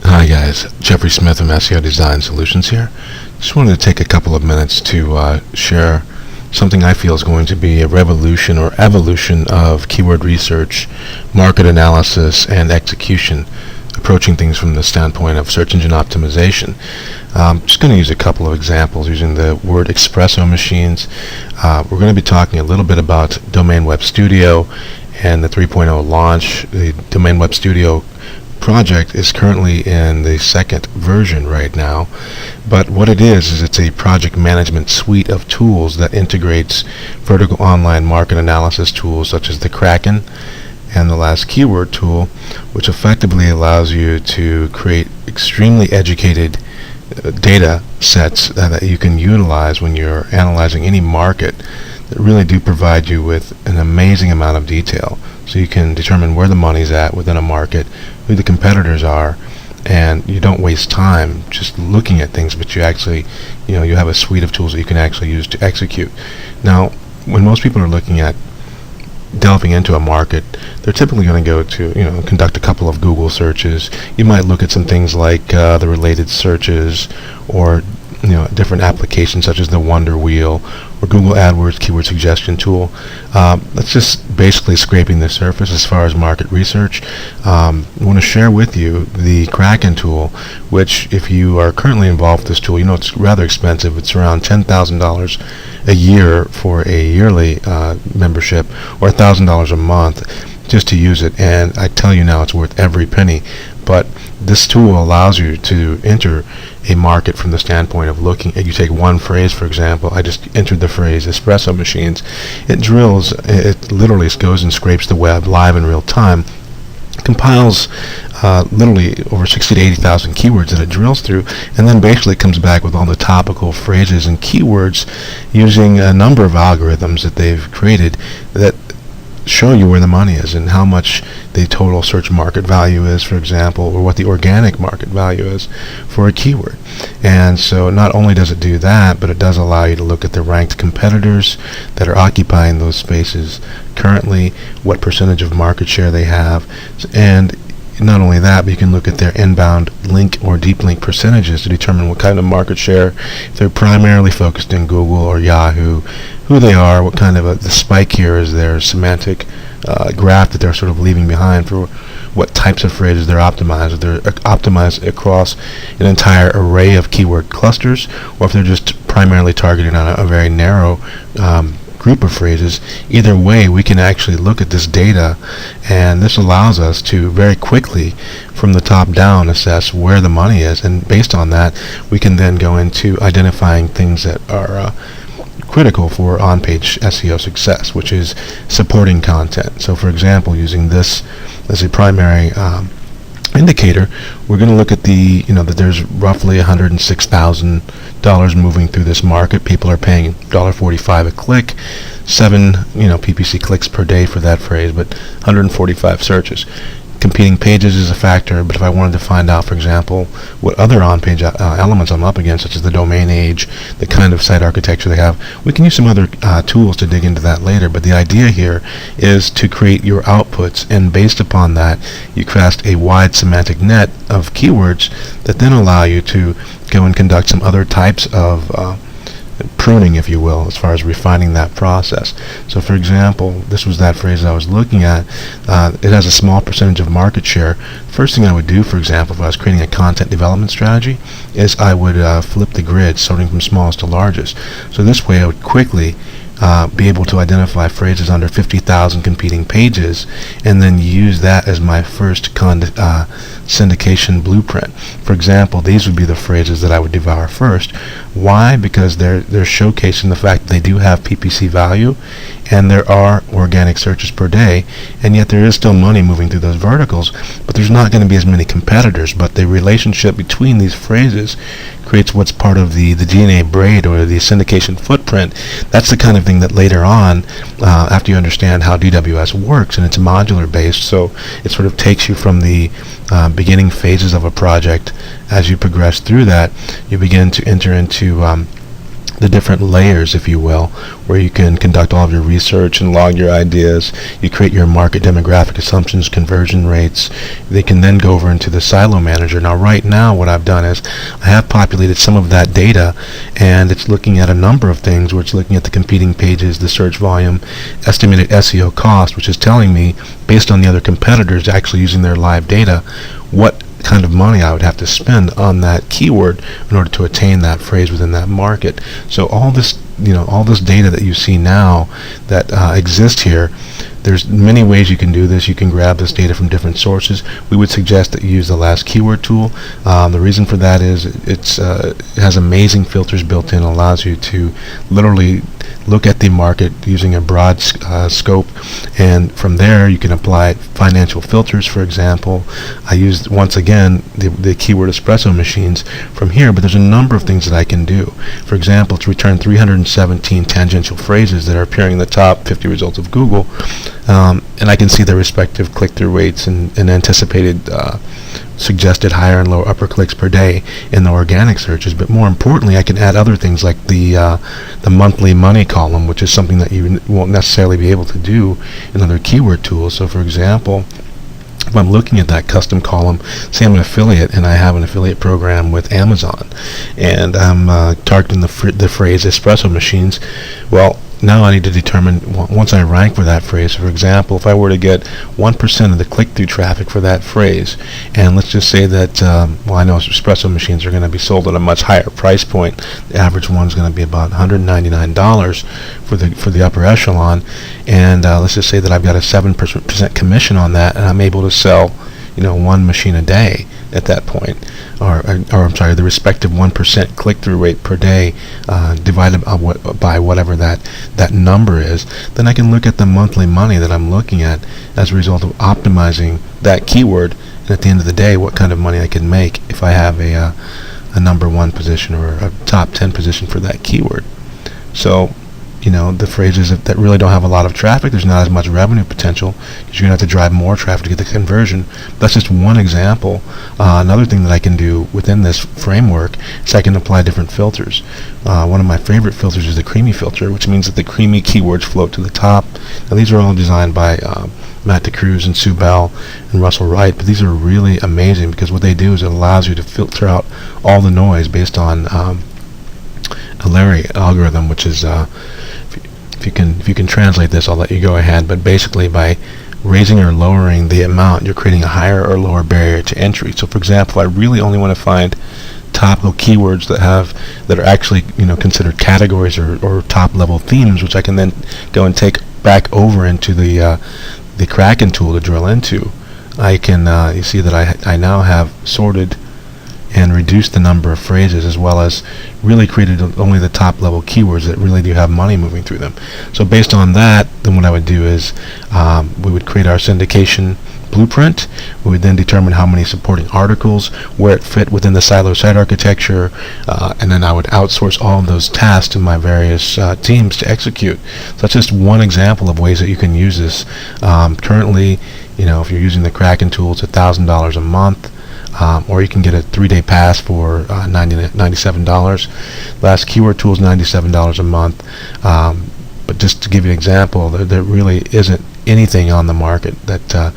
Hi guys, Jeffrey Smith from SEO Design Solutions here. Just wanted to take a couple of minutes to share something I feel is going to be a revolution or evolution of keyword research, market analysis, and execution, approaching things from the standpoint of search engine optimization. I'm just going to use a couple of examples using the word espresso machines. We're going to be talking a little bit about Domain Web Studio and the 3.0 launch. The Domain Web Studio project is currently in the second version right now, but what it is it's a project management suite of tools that integrates vertical online market analysis tools such as the Kraken and the last keyword tool, which effectively allows you to create extremely educated data sets that you can utilize when you're analyzing any market that really do provide you with an amazing amount of detail, so you can determine where the money's at within a market, who the competitors are, and you don't waste time just looking at things, but you actually, you have a suite of tools that you can actually use to execute. Now, when most people are looking at delving into a market, they're typically going to go to, conduct a couple of Google searches. You might look at some things like the related searches, or different applications such as the Wonder Wheel or Google AdWords keyword suggestion tool. That's just basically scraping the surface as far as market research. I want to share with you the Kraken tool, which, if you are currently involved with this tool, it's rather expensive. It's around $10,000 a year for a yearly membership, or $1,000 a month just to use it, and I tell you now, it's worth every penny. But this tool allows you to enter a market from the standpoint of looking at, you take one phrase, for example. I just entered the phrase espresso machines. It drills, it literally goes and scrapes the web live in real time, compiles literally over 60 to 80,000 keywords that it drills through, and then basically comes back with all the topical phrases and keywords using a number of algorithms that they've created that show you where the money is and how much the total search market value is, for example, or what the organic market value is for a keyword. And so not only does it do that, but it does allow you to look at the ranked competitors that are occupying those spaces currently, what percentage of market share they have, and not only that, but you can look at their inbound link or deep link percentages to determine what kind of market share, if they're primarily focused in Google or Yahoo, who they are, what kind of the spike here is their semantic graph that they're sort of leaving behind for what types of phrases they're optimized. If they're optimized across an entire array of keyword clusters, or if they're just primarily targeting on a very narrow group of phrases. Either way, we can actually look at this data, and this allows us to very quickly, from the top down, assess where the money is, and based on that, we can then go into identifying things that are critical for on-page SEO success, which is supporting content. So, for example, using this as a primary indicator, we're going to look at that there's roughly $106,000 moving through this market. People are paying $1.45 a click, 7 PPC clicks per day for that phrase, but 145 searches. Competing pages is a factor, but if I wanted to find out, for example, what other on-page elements I'm up against, such as the domain age, the kind of site architecture they have, we can use some other tools to dig into that later. But the idea here is to create your outputs, and based upon that, you cast a wide semantic net of keywords that then allow you to go and conduct some other types of pruning, if you will, as far as refining that process. So, for example, this was that phrase I was looking at. It has a small percentage of market share. First thing I would do, for example, if I was creating a content development strategy, is I would flip the grid, sorting from smallest to largest. So this way I would quickly be able to identify phrases under 50,000 competing pages, and then use that as my first syndication blueprint. For example, these would be the phrases that I would devour first. Why? Because they're showcasing the fact that they do have PPC value, and there are organic searches per day, and yet there is still money moving through those verticals, but there's not going to be as many competitors. But the relationship between these phrases creates what's part of the DNA braid, or the syndication footprint. That's the kind of thing that later on, after you understand how DWS works, and it's modular based, so it sort of takes you from the beginning phases of a project. As you progress through that, you begin to enter into the different layers, if you will, where you can conduct all of your research and log your ideas. You create your market demographic assumptions, conversion rates. They can then go over into the silo manager. Now, right now, what I've done is I have populated some of that data, and it's looking at a number of things, where it's looking at the competing pages, the search volume, estimated SEO cost, which is telling me, based on the other competitors actually using their live data, what kind of money I would have to spend on that keyword in order to attain that phrase within that market. So all this data that you see now that exists here, there's many ways you can do this. You can grab this data from different sources. We would suggest that you use the last keyword tool. The reason for that is it has amazing filters built in, allows you to literally look at the market using a broad scope, and from there you can apply financial filters. For example, I used once again the keyword espresso machines from here, but there's a number of things that I can do. For example, to return 317 tangential phrases that are appearing in the top 50 results of Google, and I can see their respective click-through rates and anticipated suggested higher and lower upper clicks per day in the organic searches. But more importantly, I can add other things like the monthly money column, which is something that you won't necessarily be able to do in other keyword tools. So for example, if I'm looking at that custom column, say I'm an affiliate and I have an affiliate program with Amazon, and I'm targeting the phrase espresso machines, well, now I need to determine, once I rank for that phrase, for example, if I were to get 1% of the click-through traffic for that phrase, and let's just say that, I know espresso machines are going to be sold at a much higher price point. The average one is going to be about $199 for the upper echelon, and let's just say that I've got a 7% commission on that, and I'm able to sell one machine a day at that point, or I'm sorry, the respective 1% click-through rate per day divided by whatever that number is. Then I can look at the monthly money that I'm looking at as a result of optimizing that keyword, and at the end of the day, what kind of money I can make if I have a number one position or a top 10 position for that keyword. So the phrases that really don't have a lot of traffic, there's not as much revenue potential, because you're going to have to drive more traffic to get the conversion. That's just one example. Another thing that I can do within this framework is I can apply different filters. One of my favorite filters is the creamy filter, which means that the creamy keywords float to the top. Now, these are all designed by Matt DeCruz and Sue Bell and Russell Wright, but these are really amazing, because what they do is it allows you to filter out all the noise based on a Larry algorithm, which is if you can translate this, I'll let you go ahead. But basically, by raising or lowering the amount, you're creating a higher or lower barrier to entry. So, for example, I really only want to find top-level keywords that are actually considered categories or top-level themes, which I can then go and take back over into the Kraken tool to drill into. I can you see that I now have sorted and reduced the number of phrases, as well as really created only the top level keywords that really do have money moving through them. So based on that, then what I would do is we would create our syndication blueprint. We would then determine how many supporting articles, where it fit within the silo site architecture, and then I would outsource all of those tasks to my various teams to execute. So that's just one example of ways that you can use this. Currently, if you're using the Kraken tool, it's $1,000 a month. Or you can get a 3-day pass for $97. Last keyword tool is $97 a month. But just to give you an example, there really isn't anything on the market that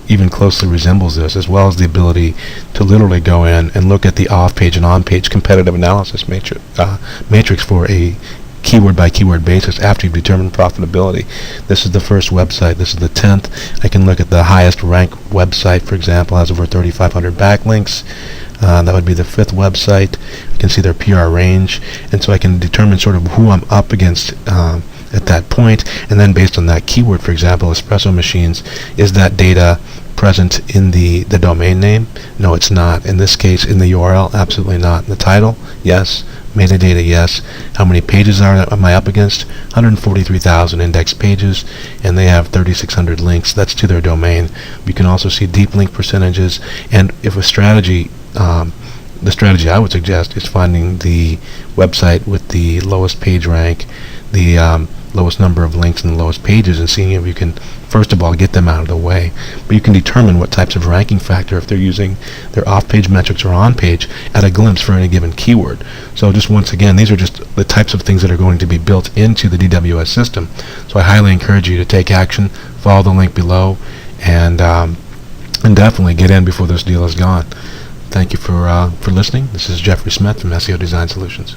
even closely resembles this, as well as the ability to literally go in and look at the off-page and on-page competitive analysis matrix for a keyword by keyword basis after you've determined profitability. This is the first website. This is the 10th. I can look at the highest ranked website, for example, has over 3,500 backlinks. That would be the 5th website. I can see their PR range, and so I can determine sort of who I'm up against at that point, and then based on that keyword, for example, espresso machines, is that data present in the domain name? No, it's not. In this case, in the URL, absolutely not. In the title, yes. Metadata, yes. How many pages am I up against? 143,000 index pages, and they have 3,600 links. That's to their domain. You can also see deep link percentages, and if a strategy, the strategy I would suggest is finding the website with the lowest page rank, the lowest number of links and the lowest pages, and seeing if you can, first of all, get them out of the way. But you can determine what types of ranking factor, if they're using their off-page metrics or on-page, at a glimpse for any given keyword. So just once again, these are just the types of things that are going to be built into the DWS system. So I highly encourage you to take action, follow the link below, and definitely get in before this deal is gone. Thank you for listening. This is Jeffrey Smith from SEO Design Solutions.